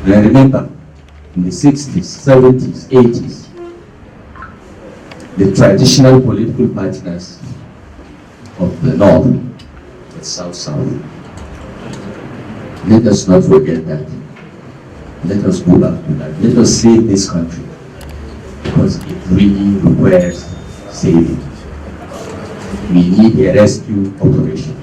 And I remember in the 60s, 70s, 80s, the traditional political partners of the North, the South. Let us not forget that. Let us go back to that. Let us save this country, because it really requires saving. We need a rescue operation.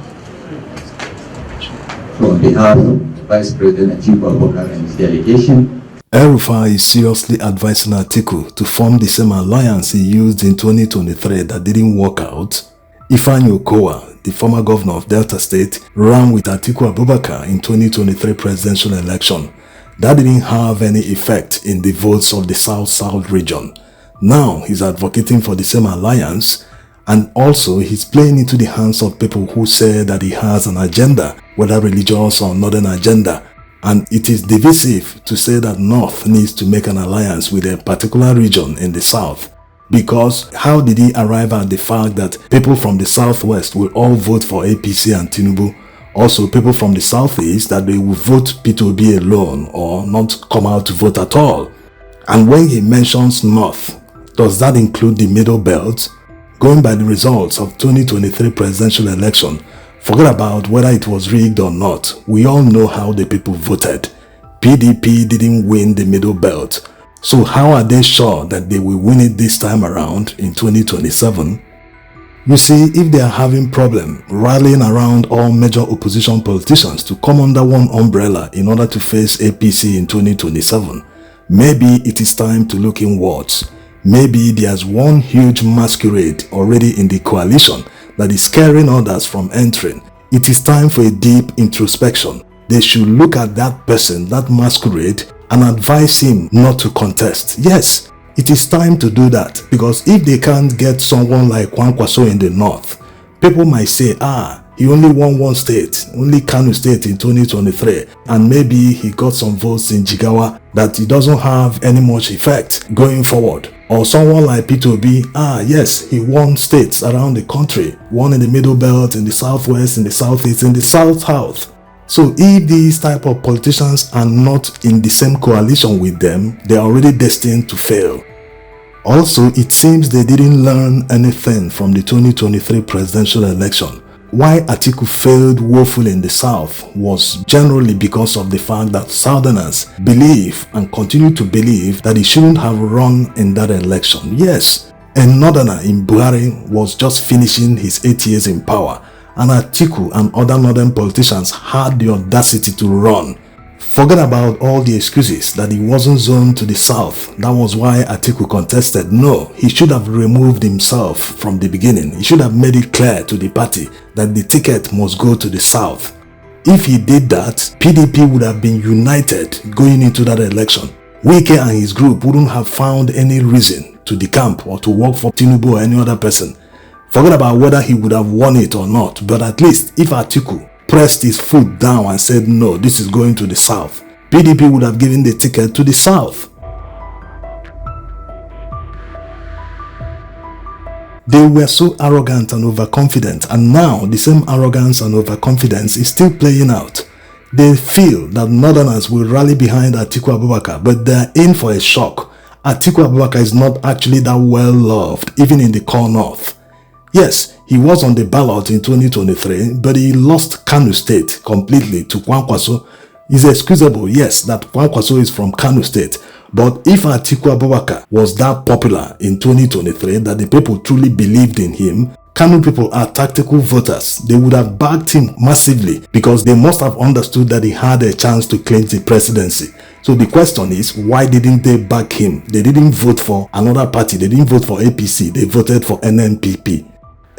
So on behalf of Vice President Atiku and his delegation, El-Rufai is seriously advising Atiku to form the same alliance he used in 2023 that didn't work out. Ifeanyi Okowa, the former governor of Delta State, ran with Atiku Abubakar in 2023 presidential election. That didn't have any effect in the votes of the South-South region. Now he's advocating for the same alliance, and also he's playing into the hands of people who say that he has an agenda, whether religious or northern agenda. And it is divisive to say that North needs to make an alliance with a particular region in the South. Because how did he arrive at the fact that people from the Southwest will all vote for APC and Tinubu? Also, people from the Southeast that they will vote P2B alone or not come out to vote at all. And when he mentions North, does that include the Middle Belt? Going by the results of 2023 presidential election, forget about whether it was rigged or not. We all know how the people voted. PDP didn't win the Middle Belt. So how are they sure that they will win it this time around in 2027? You see, if they are having problem rallying around all major opposition politicians to come under one umbrella in order to face APC in 2027, maybe it is time to look inwards. Maybe there's one huge masquerade already in the coalition that is scaring others from entering. It is time for a deep introspection. They should look at that person, that masquerade, and advise him not to contest. Yes, it is time to do that, because if they can't get someone like Kwankwaso in the North, people might say, he only won one state, only Kano State in 2023, and maybe he got some votes in Jigawa that it doesn't have any much effect going forward. Or someone like P2B, yes, he won states around the country, one in the Middle Belt, in the Southwest, in the Southeast, in the South. So if these type of politicians are not in the same coalition with them, they are already destined to fail. Also, it seems they didn't learn anything from the 2023 presidential election. Why Atiku failed woefully in the South was generally because of the fact that Southerners believe and continue to believe that he shouldn't have run in that election. Yes, a Northerner in Buhari was just finishing his 8 years in power, and Atiku and other northern politicians had the audacity to run. Forget about all the excuses that he wasn't zoned to the South. That was why Atiku contested. No, he should have removed himself from the beginning. He should have made it clear to the party that the ticket must go to the South. If he did that, PDP would have been united going into that election. Wike and his group wouldn't have found any reason to decamp or to work for Tinubu or any other person. Forget about whether he would have won it or not, but at least if Atiku pressed his foot down and said, no, this is going to the South, PDP would have given the ticket to the South. They were so arrogant and overconfident, and now the same arrogance and overconfidence is still playing out. They feel that Northerners will rally behind Atiku Abubakar, but they're in for a shock. Atiku Abubakar is not actually that well loved, even in the core North. Yes, he was on the ballot in 2023, but he lost Kano State completely to Kwankwaso. It's excusable, yes, that Kwankwaso is from Kano State, but if Atiku Abubakar was that popular in 2023 that the people truly believed in him, Kano people are tactical voters. They would have backed him massively because they must have understood that he had a chance to claim the presidency. So the question is, why didn't they back him? They didn't vote for another party. They didn't vote for APC. They voted for NNPP.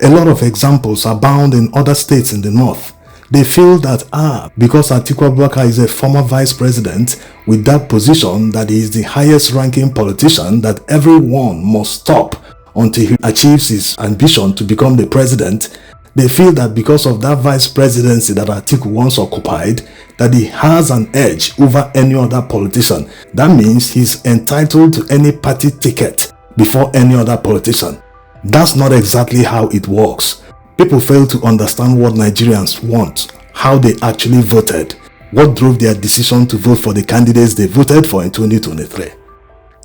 A lot of examples abound in other states in the North. They feel that, because Atiku Abubakar is a former vice president with that position, that he is the highest ranking politician, that everyone must stop until he achieves his ambition to become the president. They feel that because of that vice presidency that Atiku once occupied, that he has an edge over any other politician. That means he's entitled to any party ticket before any other politician. That's not exactly how it works. People fail to understand what Nigerians want, how they actually voted. What drove their decision to vote for the candidates they voted for in 2023?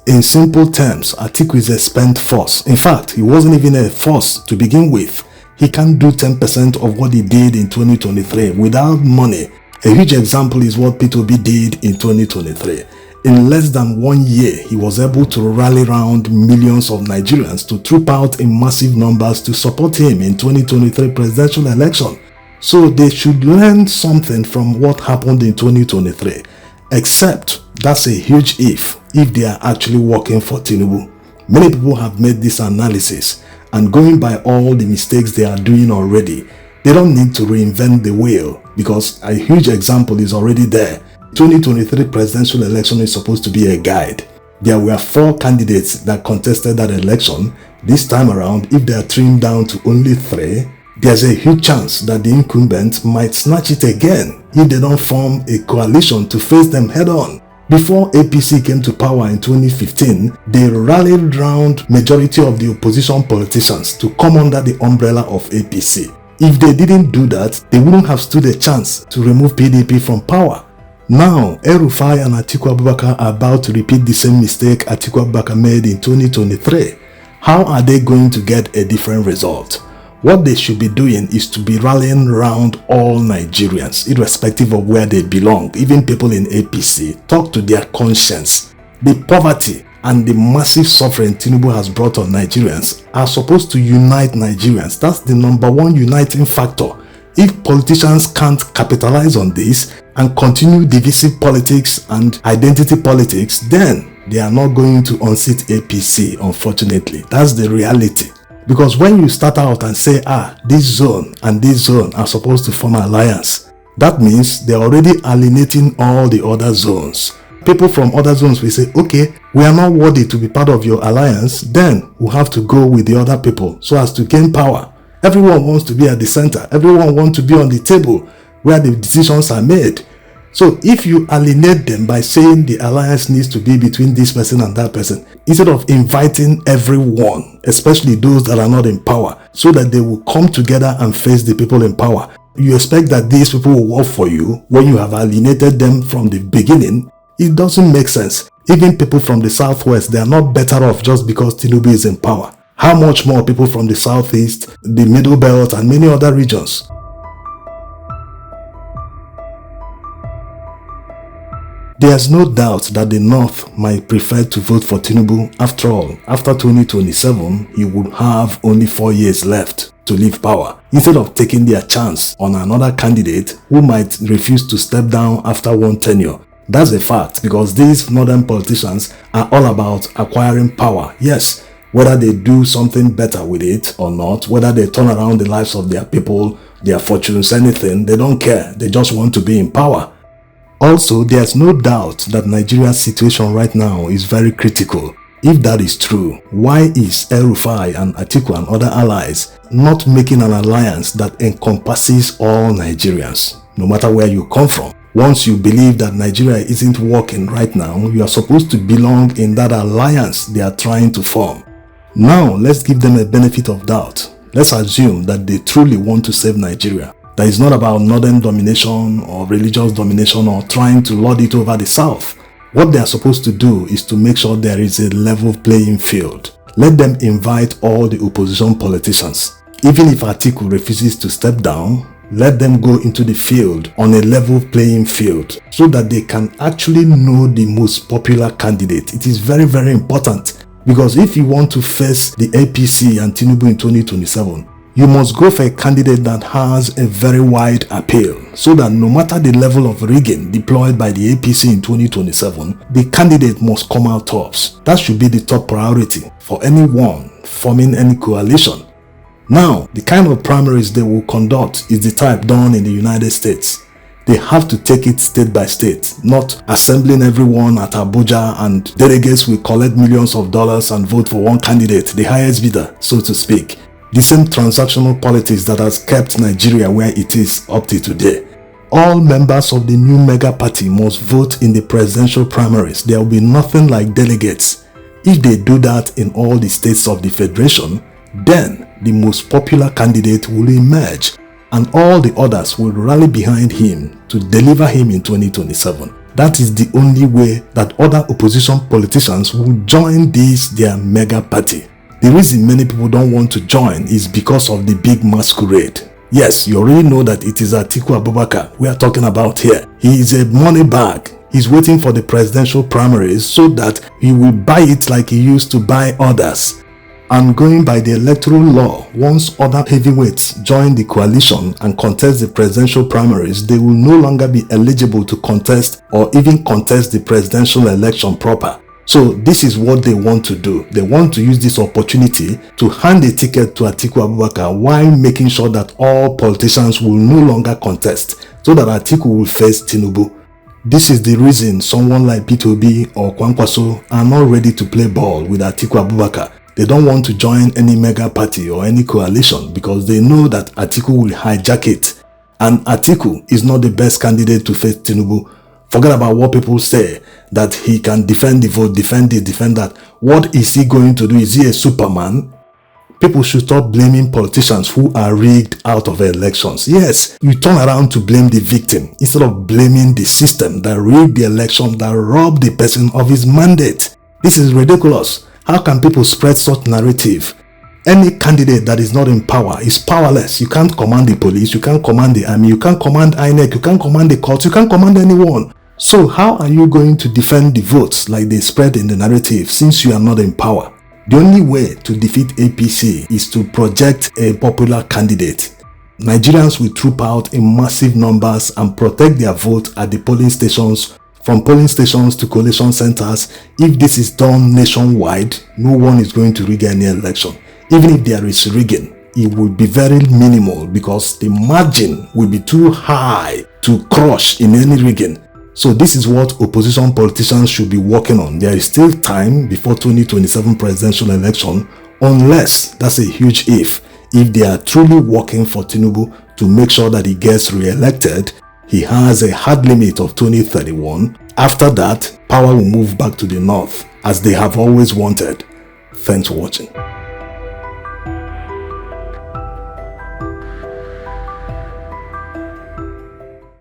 In simple terms, Atiku is a spent force. In fact, he wasn't even a force to begin with. He can't do 10% of what he did in 2023 without money. A huge example is what Peter Obi did in 2023. In less than 1 year, he was able to rally around millions of Nigerians to troop out in massive numbers to support him in 2023 presidential election. So they should learn something from what happened in 2023. Except that's a huge if they are actually working for Tinubu. Many people have made this analysis, and going by all the mistakes they are doing already, they don't need to reinvent the wheel because a huge example is already there. 2023 presidential election is supposed to be a guide. There were 4 candidates that contested that election. This time around, if they are trimmed down to only 3, there's a huge chance that the incumbent might snatch it again if they don't form a coalition to face them head on. Before APC came to power in 2015, they rallied round majority of the opposition politicians to come under the umbrella of APC. If they didn't do that, they wouldn't have stood a chance to remove PDP from power. Now, El-Rufai and Atiku Abubakar are about to repeat the same mistake Atiku Abubakar made in 2023. How are they going to get a different result? What they should be doing is to be rallying around all Nigerians, irrespective of where they belong, even people in APC. Talk to their conscience. The poverty and the massive suffering Tinubu has brought on Nigerians are supposed to unite Nigerians. That's the #1 uniting factor. If politicians can't capitalize on this and continue divisive politics and identity politics, then they are not going to unseat APC, unfortunately. That's the reality. Because when you start out and say, this zone and this zone are supposed to form an alliance, that means they're already alienating all the other zones. People from other zones will say, okay, we are not worthy to be part of your alliance, then we'll have to go with the other people so as to gain power. Everyone wants to be at the center. Everyone wants to be on the table where the decisions are made. So if you alienate them by saying the alliance needs to be between this person and that person, instead of inviting everyone, especially those that are not in power, so that they will come together and face the people in power, you expect that these people will work for you when you have alienated them from the beginning. It doesn't make sense. Even people from the southwest, they are not better off just because Tinubu is in power. How much more people from the southeast, the middle belt, and many other regions? There's no doubt that the North might prefer to vote for Tinubu. After all, after 2027, he would have only 4 years left to leave power, instead of taking their chance on another candidate who might refuse to step down after one tenure. That's a fact, because these northern politicians are all about acquiring power. Yes, whether they do something better with it or not, whether they turn around the lives of their people, their fortunes, anything, they don't care. They just want to be in power. Also, there's no doubt that Nigeria's situation right now is very critical. If that is true, why is El-Rufai and Atiku and other allies not making an alliance that encompasses all Nigerians, no matter where you come from? Once you believe that Nigeria isn't working right now, you are supposed to belong in that alliance they are trying to form. Now, let's give them a benefit of doubt. Let's assume that they truly want to save Nigeria. That is not about northern domination or religious domination or trying to lord it over the south. What they are supposed to do is to make sure there is a level playing field. Let them invite all the opposition politicians. Even if Atiku refuses to step down, let them go into the field on a level playing field so that they can actually know the most popular candidate. It is very, very important, because if you want to face the APC and Tinubu in 2027, you must go for a candidate that has a very wide appeal, so that no matter the level of rigging deployed by the APC in 2027, the candidate must come out tops. That should be the top priority for anyone forming any coalition. Now, the kind of primaries they will conduct is the type done in the United States. They have to take it state by state, not assembling everyone at Abuja and delegates will collect millions of dollars and vote for one candidate, the highest bidder, so to speak. The same transactional politics that has kept Nigeria where it is up to today. All members of the new mega party must vote in the presidential primaries. There will be nothing like delegates. If they do that in all the states of the federation, then the most popular candidate will emerge. and all the others will rally behind him to deliver him in 2027. That is the only way that other opposition politicians will join this their mega party. The reason many people don't want to join is because of the big masquerade. Yes, you already know that it is Atiku Abubakar we are talking about here. He is a money bag. He's waiting for the presidential primaries so that he will buy it like he used to buy others. And going by the electoral law, once other heavyweights join the coalition and contest the presidential primaries, they will no longer be eligible to contest or even contest the presidential election proper. So this is what they want to do. They want to use this opportunity to hand a ticket to Atiku Abubakar while making sure that all politicians will no longer contest, so that Atiku will face Tinubu. This is the reason someone like P2B or Kwankwaso are not ready to play ball with Atiku Abubakar. They don't want to join any mega party or any coalition because they know that Atiku will hijack it. And Atiku is not the best candidate to face Tinubu. Forget about what people say, that he can defend the vote, defend this, defend that. What is he going to do? Is he a Superman? People should stop blaming politicians who are rigged out of elections. Yes, you turn around to blame the victim instead of blaming the system that rigged the election, that robbed the person of his mandate. This is ridiculous. How can people spread such narrative? Any candidate that is not in power is powerless. You can't command the police, you can't command the army, you can't command INEC, you can't command the courts, you can't command anyone. So how are you going to defend the votes like they spread in the narrative since you are not in power? The only way to defeat APC is to project a popular candidate. Nigerians will troop out in massive numbers and protect their vote at the polling stations, from polling stations to collation centers. If this is done nationwide, no one is going to rig any election. Even if there is rigging, it will be very minimal because the margin will be too high to crush in any rigging. So this is what opposition politicians should be working on. There is still time before 2027 presidential election, unless, that's a huge if they are truly working for Tinubu to make sure that he gets re-elected. He has a hard limit of 2031. After that, power will move back to the north, as they have always wanted. Thanks for watching.